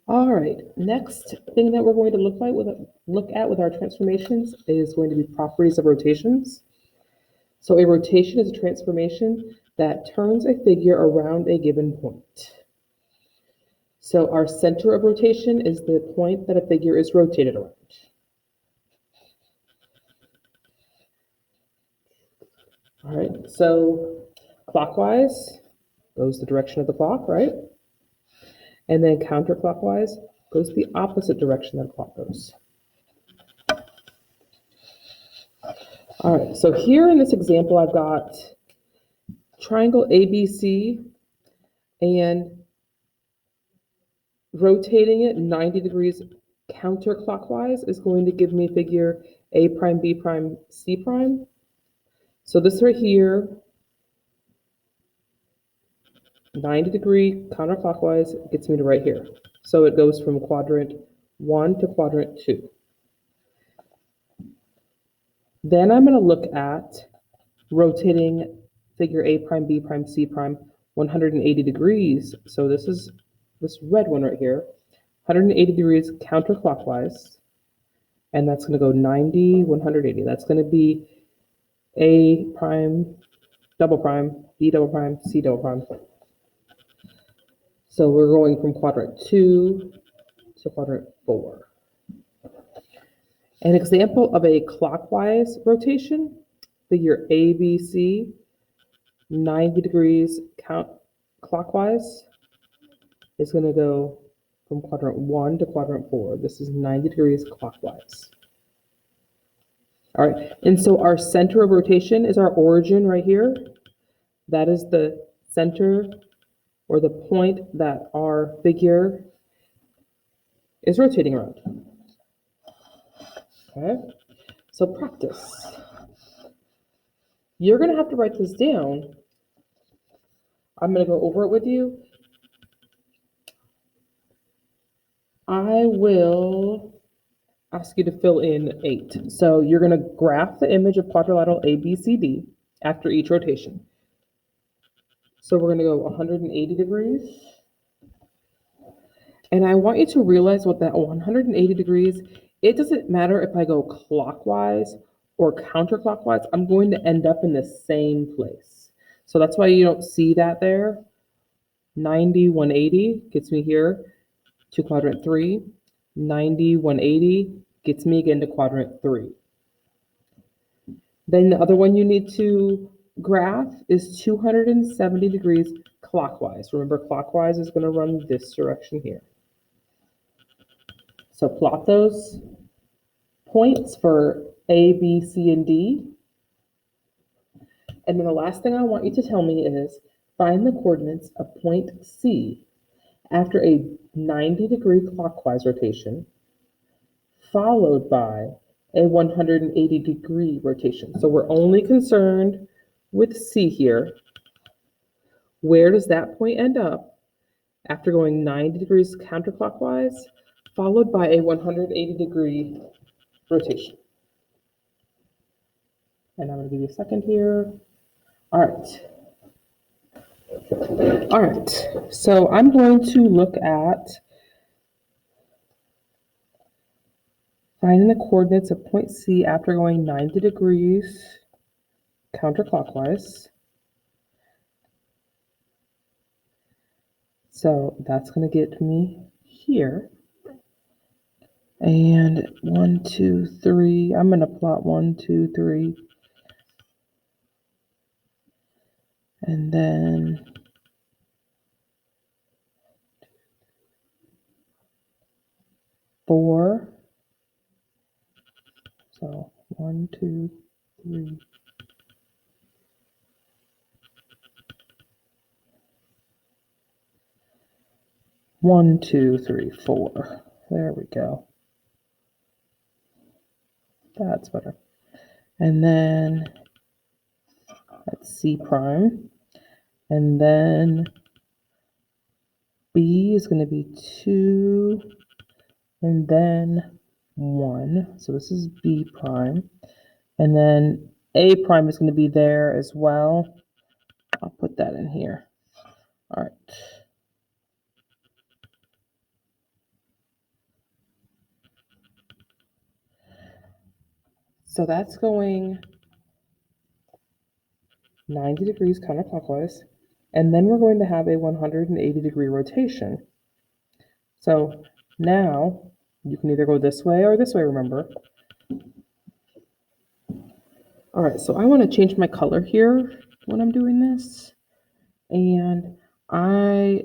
All right, next thing that we're going to look at with our transformations is going to be properties of rotations. So a rotation is a transformation that turns a figure around a given point. So our center of rotation is the point that a figure is rotated around. All right, so clockwise goes the direction of the clock, right? And then counterclockwise goes the opposite direction that the clock goes. All right, so here in this example, I've got triangle ABC and rotating it 90 degrees counterclockwise is going to give me figure A prime, B prime, C prime. So this right here, 90-degree counterclockwise gets me to right here. So it goes from quadrant 1 to quadrant 2. Then I'm going to look at rotating figure A prime, B prime, C prime 180 degrees. So this is this red one right here, 180 degrees counterclockwise. And that's going to go 90, 180. That's going to be A prime, double prime, B double prime, C double prime. So we're going from quadrant 2 to quadrant 4. An example of a clockwise rotation, figure ABC, 90 degrees clockwise is going to go from quadrant 1 to quadrant 4. This is 90 degrees clockwise. All right, and so our center of rotation is our origin right here. That is the center or the point that our figure is rotating around. Okay, so practice. You're going to have to write this down. I'm going to go over it with you. I will ask you to fill in 8. So you're going to graph the image of quadrilateral ABCD after each rotation. So we're going to go 180 degrees. And I want you to realize what that 180 degrees, it doesn't matter if I go clockwise or counterclockwise, I'm going to end up in the same place. So that's why you don't see that there. 90, 180 gets me here to quadrant 3. 90, 180 gets me again to quadrant 3. Then the other one you need to graph is 270 degrees clockwise. Remember, clockwise is going to run this direction here. So plot those points for A, B, C, and D. And then the last thing I want you to tell me is find the coordinates of point C after a 90-degree clockwise rotation, followed by a 180-degree rotation. So we're only concerned with C here. Where does that point end up after going 90 degrees counterclockwise, followed by a 180-degree rotation? And I'm going to give you a second here. All right, so I'm going to look at finding the coordinates of point C after going 90 degrees counterclockwise. So that's going to get me here. And 1, 2, 3, I'm going to plot 1, 2, 3. And then 4. So 1, 2, 3. One, two, three, 4. There we go. That's better. And then that's C prime. And then B is going to be 2. And then 1. So this is B prime. And then A prime is going to be there as well. I'll put that in here. All right. So that's going 90 degrees counterclockwise. And then we're going to have a 180-degree rotation. So now you can either go this way or this way, remember. All right, so I want to change my color here when I'm doing this. And my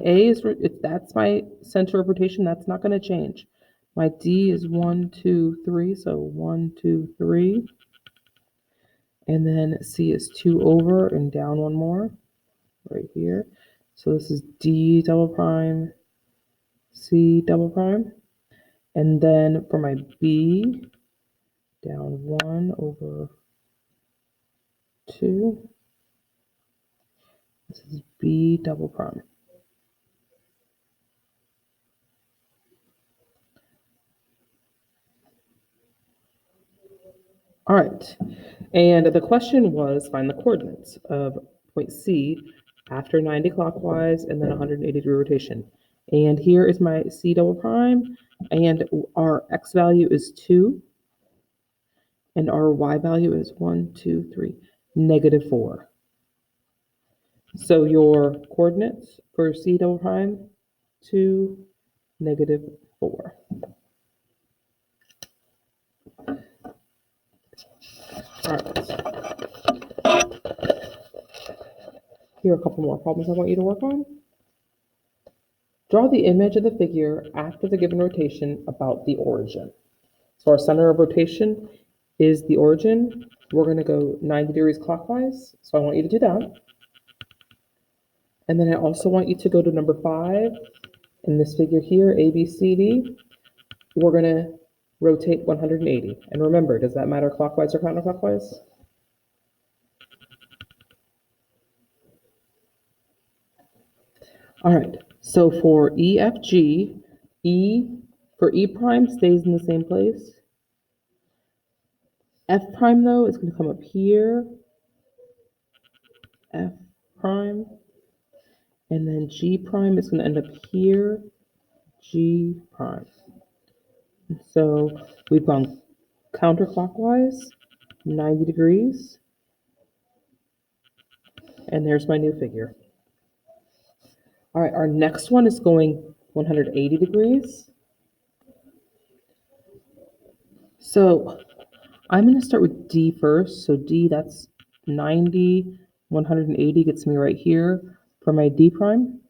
A is, that's my center of rotation. That's not going to change. My D is 1, 2, 3. So 1, 2, 3. And then C is 2 over and down one more right here. So this is D double prime, C double prime. And then for my B, down 1 over 2. This is B double prime. All right, and the question was find the coordinates of point C after 90 clockwise and then 180-degree rotation. And here is my C double prime, and our X value is 2, and our Y value is 1, 2, 3, -4. So your coordinates for C double prime, 2, -4. All right. Here are a couple more problems I want you to work on. Draw the image of the figure after the given rotation about the origin. So our center of rotation is the origin. We're going to go 90 degrees clockwise. So I want you to do that. And then I also want you to go to number 5 in this figure here, ABCD. We're going to rotate 180. And remember, does that matter clockwise or counterclockwise? All right, so for EFG, for E prime stays in the same place. F prime, though, is going to come up here. F prime. And then G prime is going to end up here. G prime. So we've gone counterclockwise, 90 degrees. And there's my new figure. All right, our next one is going 180 degrees. So I'm going to start with D first. So D, that's 90, 180 gets me right here for my D prime.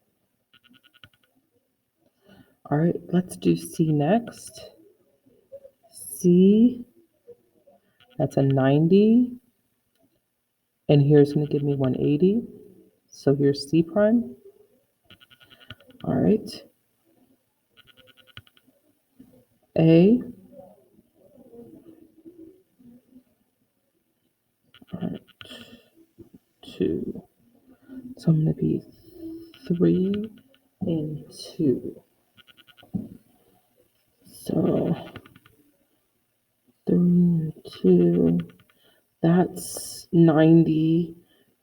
All right, let's do C next. C, that's a 90. And here's going to give me 180. So here's C prime. All right. A. All right. 2. So I'm going to be 3 and 2. So 3 and 2. That's 90.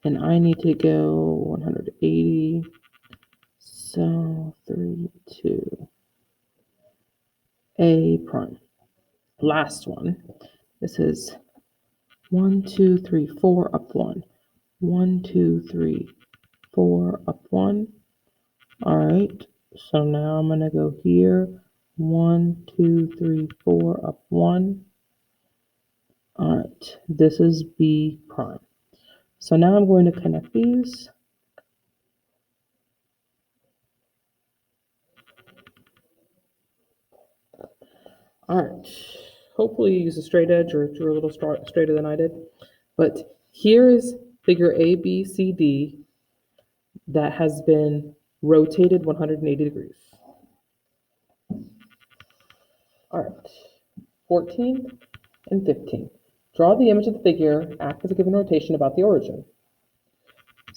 And I need to go 180. So 3, 2. A prime. Last one. This is 1, 2, 3, 4 up 1. 1, 2, 3, 4 up 1. All right. So now I'm going to go here. 1, 2, 3, 4 up 1. All right. This is B prime. So now I'm going to connect these. All right. Hopefully you use a straight edge or drew a little straighter than I did. But here is figure ABCD that has been rotated 180 degrees. All right. 14 and 15. Draw the image of the figure after the given rotation about the origin.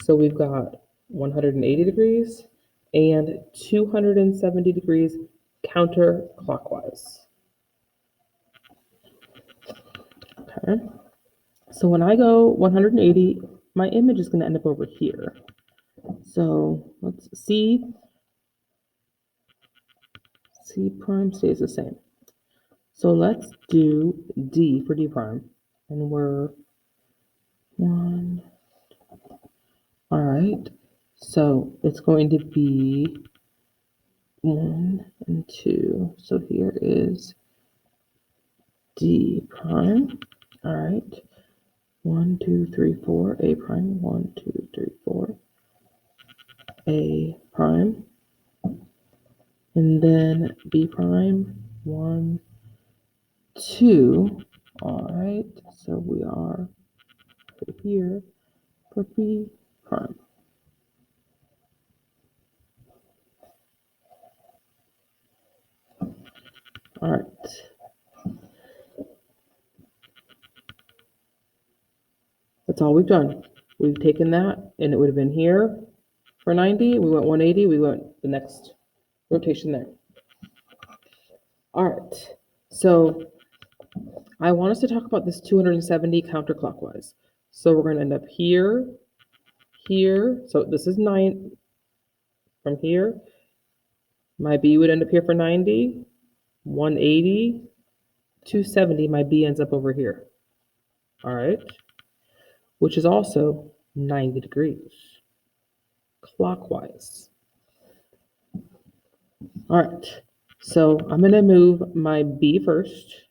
So we've got 180 degrees and 270 degrees counterclockwise. Okay. So when I go 180, my image is going to end up over here. So let's see. C prime stays the same. So let's do D for D prime. And we're 1. All right. So it's going to be 1 and 2. So here is D prime. All right. 1, 2, 3, 4. A prime. 1, 2, 3, 4. A prime. And then B prime. 1, 2. All right. So we are here for B prime. All right. That's all we've done. We've taken that, and it would have been here for 90. We went 180. We went the next rotation there. All right. So I want us to talk about this 270 counterclockwise. So we're going to end up here, here. So this is 9 from here. My B would end up here for 90, 180, 270. My B ends up over here. All right. Which is also 90 degrees clockwise. All right. So I'm going to move my B first.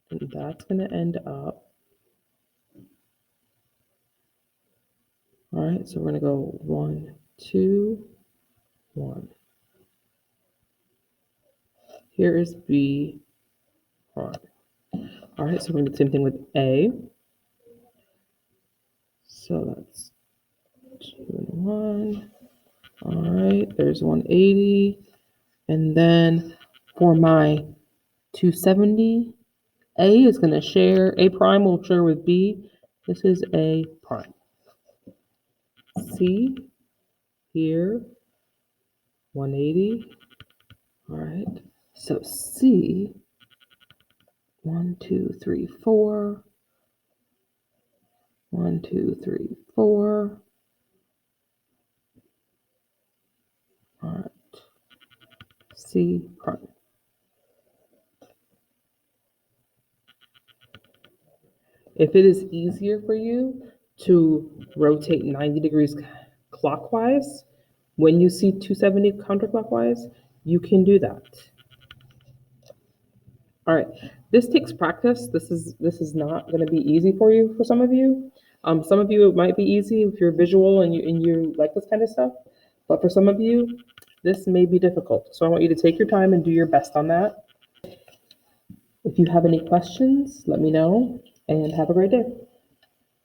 And that's going to end up. All right, so we're going to go 1, 2, 1. Here is B prime. All right, so we're going to do the same thing with A. So that's 2 and 1. All right, there's 180. And then for my 270, A is going to share, A prime will share with B. This is A prime. C here, 180. All right, so C, 1, 2, 3, 4. 1, 2, 3, 4. All right, C prime. If it is easier for you to rotate 90 degrees clockwise when you see 270 counterclockwise, you can do that. All right, this takes practice. This is not going to be easy for you for some of you. Some of you it might be easy if you're visual and you like this kind of stuff, but for some of you, this may be difficult. So I want you to take your time and do your best on that. If you have any questions, let me know, and have a great day.